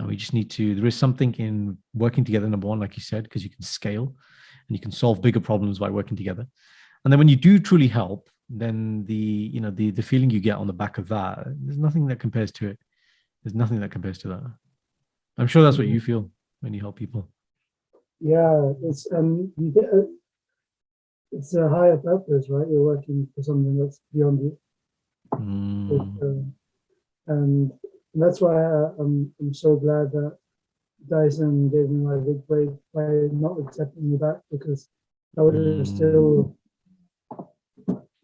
We just need to, there is something in working together, number one, like you said, because you can scale and you can solve bigger problems by working together. And then when you do truly help, then the feeling you get on the back of that, there's nothing that compares to it. There's nothing that compares to that. I'm sure that's what you feel when you help people. Yeah, you get it's a higher purpose, right? You're working for something that's beyond you. And that's why I'm so glad that Dyson gave me my big break by not accepting me back, because I would have still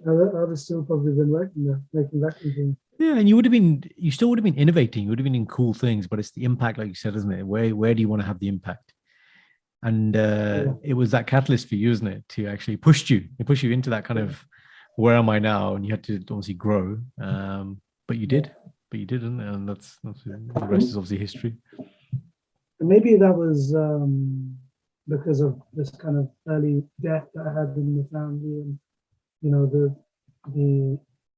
I would have still probably been working there, making vacuum cleaners. Yeah, and you still would have been innovating. You would have been in cool things, but it's the impact, like you said, isn't it? Where do you want to have the impact? And it was that catalyst for you, isn't it, to actually push you into that kind of where am I now? And you had to obviously grow, but you did, but you didn't, and that's the rest is obviously history. And maybe that was because of this kind of early death that I had in the family, and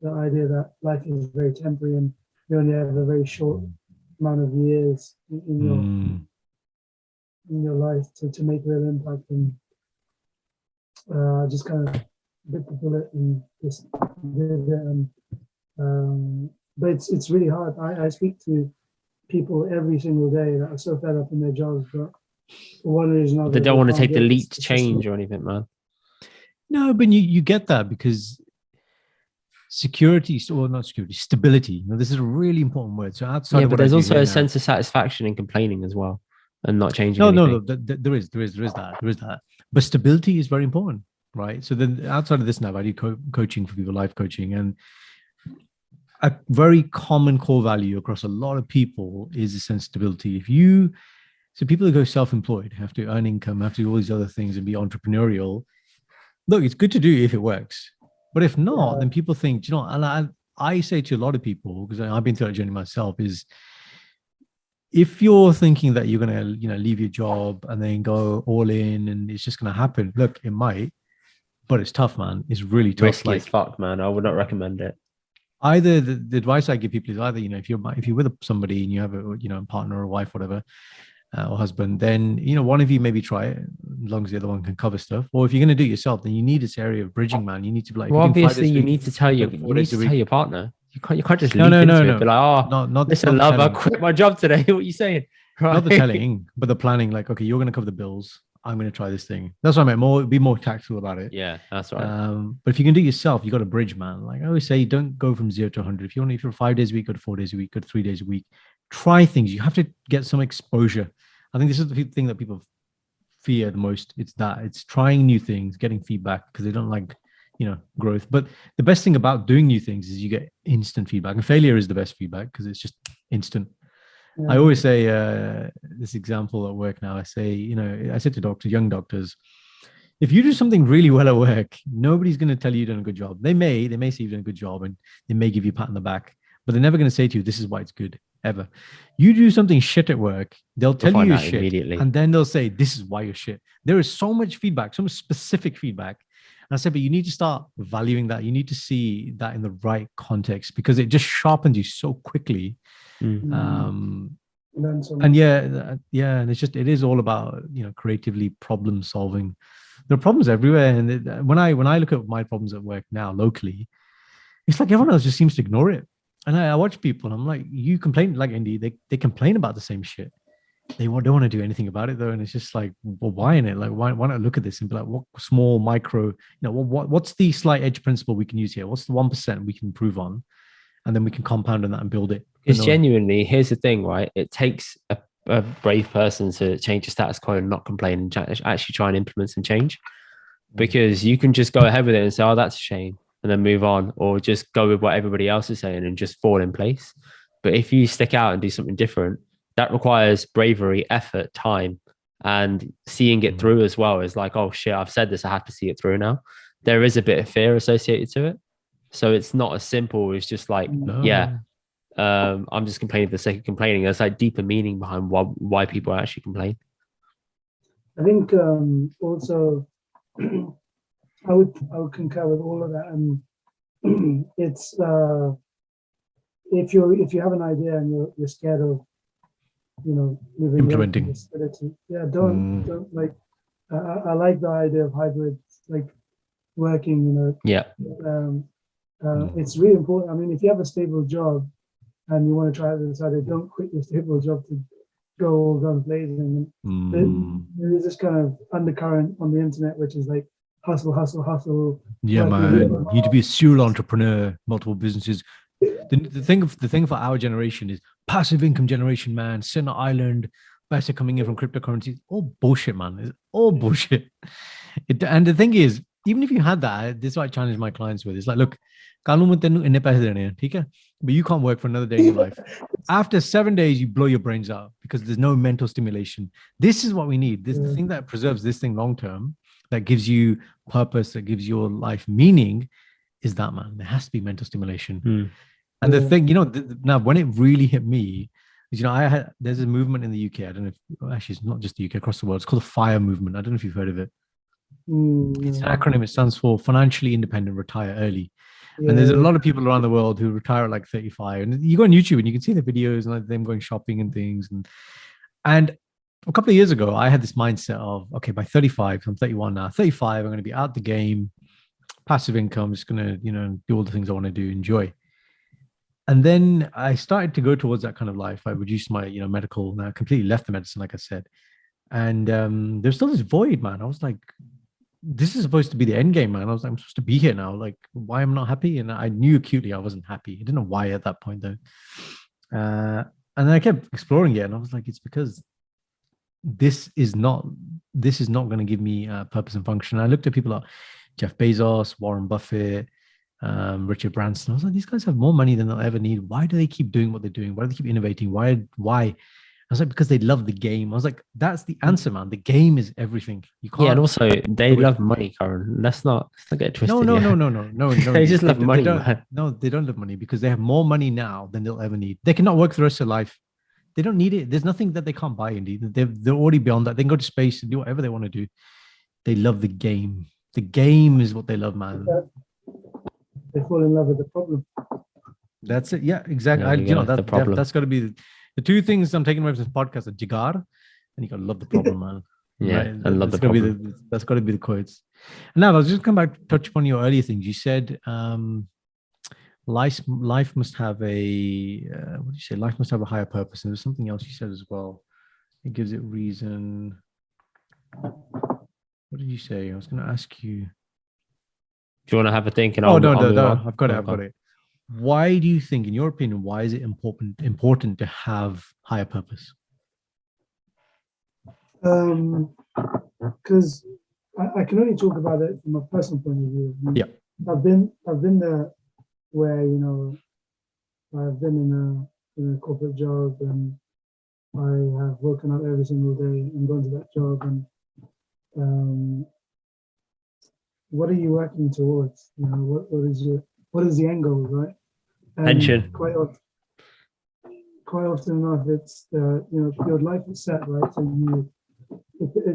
the idea that life is very temporary and you only have a very short amount of years in your life to make real impact, and just kind of bit the bullet and just did it. And but it's really hard. I speak to people every single day that are so fed up in their jobs, but for one reason or another, they don't want to take the leap to change or anything, man. No, but you get that because stability. This is a really important word. So outside, yeah, but there's also a sense of satisfaction in complaining as well and not changing. No. There is that. But stability is very important, right? So then outside of this now, I do coaching for people, life coaching, and a very common core value across a lot of people is a sense of stability. So people who go self-employed have to earn income, have to do all these other things and be entrepreneurial. Look, it's good to do if it works. But if not, then people think, and I say to a lot of people, because I've been through that journey myself, is if you're thinking that you're going to, leave your job and then go all in and it's just going to happen, look, it might, but it's tough, man. It's really tough. Risky as fuck, man. I would not recommend it. Either the advice I give people is either, if you're with somebody and you have a, partner or wife, whatever, or husband, then, one of you maybe try it as long as the other one can cover stuff. Or if you're going to do it yourself, then you need this area of bridging, man. You need to be like, well, obviously you need to tell your partner. You can't just leap into it. Be like, listen, love, I quit my job today. What are you saying? Right? Not the telling, but the planning. Like, okay, you're going to cover the bills. I'm going to try this thing. That's what I meant. Be more tactical about it. Yeah, that's right. But if you can do it yourself, you got to bridge, man. Like I always say, don't go from 0 to 100. If you're 5 days a week, go to 4 days a week, go to 3 days a week. Try things. You have to get some exposure. I think this is the thing that people fear the most. It's trying new things, getting feedback because they don't like, growth. But the best thing about doing new things is you get instant feedback, and failure is the best feedback because it's just instant. Yeah. I always say this example at work now. I say, I said to young doctors, if you do something really well at work, nobody's going to tell you you've done a good job. They may say you've done a good job and they may give you a pat on the back, but they're never going to say to you, this is why it's good, ever. You do something shit at work, they'll tell you you're shit immediately, and then they'll say, this is why you're shit. There is so much feedback, so much specific feedback. And I said, but you need to start valuing that. You need to see that in the right context because it just sharpens you so quickly. And and it is all about, creatively problem solving. There are problems everywhere. And when I look at my problems at work now locally, it's like everyone else just seems to ignore it. And I watch people and I'm like, you complain, like Indy, they complain about the same shit. They don't want to do anything about it though. And it's just like, well, why in it? Like, why not look at this and be like, what small micro, what's the slight edge principle we can use here? What's the 1% we can improve on? And then we can compound on that and build it. Because genuinely, here's the thing, right? It takes a brave person to change the status quo and not complain and actually try and implement some change. Because you can just go ahead with it and say, oh, that's a shame, and then move on, or just go with what everybody else is saying and just fall in place. But if you stick out and do something different, that requires bravery, effort, time, and seeing it through as well. Is like, oh shit, I've said this, I have to see it through now. There is a bit of fear associated to it. So it's not as simple as just like, I'm just complaining for the sake of complaining. There's like deeper meaning behind why people actually complain. I think also I would concur with all of that. And it's if you have an idea and you're scared of moving away from Implementing. the stability. Yeah, don't like. I like the idea of hybrid, like working. Yeah. Um, it's really important. I mean, if you have a stable job and you want to try it on Saturday, don't quit your stable job to go all guns blazing. There is this kind of undercurrent on the internet, which is like hustle, hustle, hustle. Yeah, man. You need to be a serial entrepreneur, multiple businesses. The thing for our generation is passive income generation, man. Sit on an island, passive coming in from cryptocurrencies. All bullshit, man. It's all bullshit. And the thing is, even if you had that, this is what I challenge my clients with. It's like, look, ਕੱਲ੍ਹ ਨੂੰ ਤੈਨੂੰ ਇੰਨੇ ਪੈਸੇ ਦੇਣੇ ਆ, ਠੀਕ ਹੈ? But you can't work for another day in your life. After 7 days, you blow your brains out because there's no mental stimulation. This is what we need. This the thing that preserves this thing long term, that gives you purpose, that gives your life meaning, is that, man. There has to be mental stimulation. And the thing, now when it really hit me, is, there's a movement in the UK. I don't know if, actually, it's not just the UK, across the world. It's called the FIRE movement. I don't know if you've heard of it. It's an acronym. It stands for Financially Independent, Retire Early. And there's a lot of people around the world who retire at like 35. And you go on YouTube and you can see the videos and like them going shopping and things. And a couple of years ago, I had this mindset of, okay, by 35, I'm 31 now, 35, I'm going to be out the game, passive income, just going to, do all the things I want to do, enjoy. And then I started to go towards that kind of life. I reduced my, medical, and I completely left the medicine, like I said. And there's still this void, man. I was like, this is supposed to be the end game, man. I was like, I'm supposed to be here now. Like, why am I not happy? And I knew acutely I wasn't happy. I didn't know why at that point, though. And then I kept exploring it, and I was like, it's because this is not going to give me purpose and function. I looked at people like Jeff Bezos, Warren Buffett, Richard Branson. I was like, these guys have more money than they'll ever need. Why do they keep doing what they're doing? Why do they keep innovating? Why? I was like, because they love the game. I was like, that's the answer, man. The game is everything. You can't. Yeah, and also they love money, Karen. Let's not get it twisted. No. They just love money, man. No, they don't love money because they have more money now than they'll ever need. They cannot work the rest of their life. They don't need it. There's nothing that they can't buy, Indy. They're already beyond that. They can go to space and do whatever they want to do. They love the game. The game is what they love, man. They fall in love with the problem. That's it. Yeah, exactly. That's got to be the two things I'm taking away from this podcast are jigar, and you got to love the problem, man. Yeah, right? I love the problem. That's got to be the quotes. And now, I'll just come back to touch upon your earlier things. You said life must have a, what did you say? Life must have a higher purpose. And there's something else you said as well. It gives it reason. What did you say? I was going to ask you. Do you want to have a think? And no, I've got it. Why do you think, in your opinion, why is it important to have higher purpose? Because I can only talk about it from a personal point of view. Yeah, I've been there where I've been in a corporate job, and I have woken up every single day and gone to that job, and what are you working towards? What is the end goal, right? And pension. Quite often enough, it's your life is set, right? So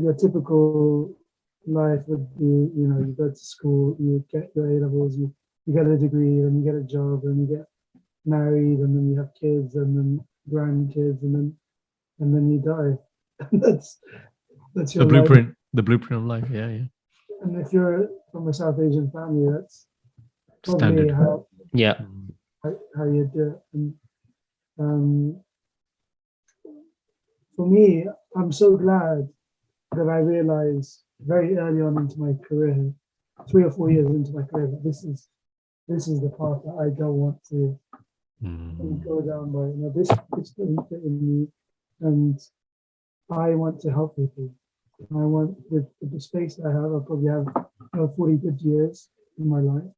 your typical life would be, you go to school, you get your A levels, you get a degree, then you get a job, and you get married, and then you have kids, and then grandkids, and then you die. that's your blueprint. life. The blueprint of life. Yeah. And if you're from a South Asian family, that's Standard. probably how you do it. And for me, I'm so glad that I realized very early on into my career, 3 or 4 years into my career, that this is the path that I don't want to go down by. This doesn't fit in me, and I want to help people. I want, with the space that I have, I'll probably have 40 good years in my life.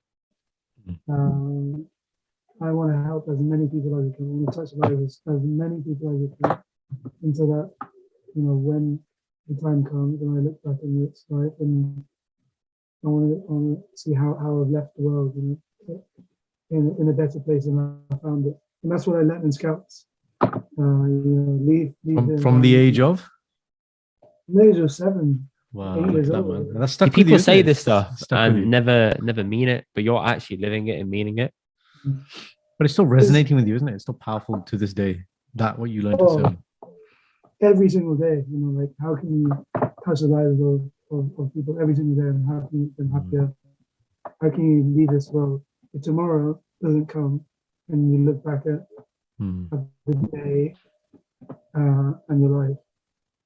I want to help as many people as I can. I want to touch lives as many people as I can, and so that when the time comes and I look back in this life, and I want to see how I've left the world, in a better place than I found it. And that's what I learned in Scouts. Leave from the age of. The age of 7. Wow, 8 years that, old. man. That's stuck People with you, say isn't it? this stuff Stuck with you. and never mean it, but you're actually living it and meaning it. But it's still resonating with you, isn't it? It's still powerful to this day. That what you learned at 7. every single day. Like how can you touch the lives of people every single day, and how can you make them happier? How can you lead this well? If tomorrow doesn't come, and you look back at the day and your life,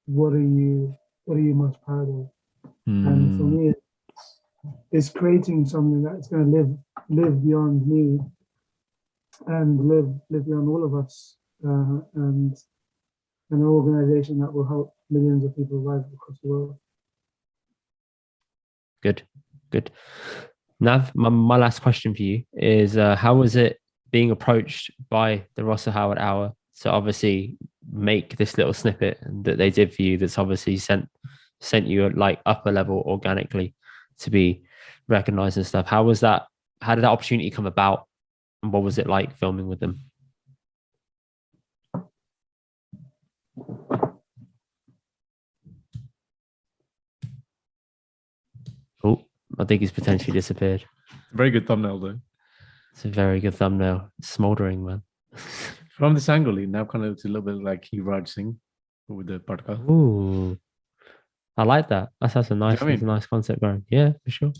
what are you most proud of? And for me, it's creating something that's going to live beyond me and live beyond all of us, and an organization that will help millions of people live across the world. Good. Nav, my last question for you is how was it being approached by the Russell Howard Hour to obviously make this little snippet that they did for you that's obviously sent you like upper level organically to be recognized and stuff? How was that? How did that opportunity come about? And what was it like filming with them? Oh, I think he's potentially disappeared. Very good thumbnail though. It's a very good thumbnail. It's smoldering, man. From this angle, it now kind of looks a little bit like Yuvraj Singh with the podcast. Ooh, I like that. That's a nice, that's a nice concept going. Yeah, for sure.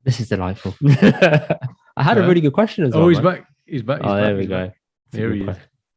This is delightful. I had a really good question as well. Oh, he's back. He's back. Oh, there we go. There he is.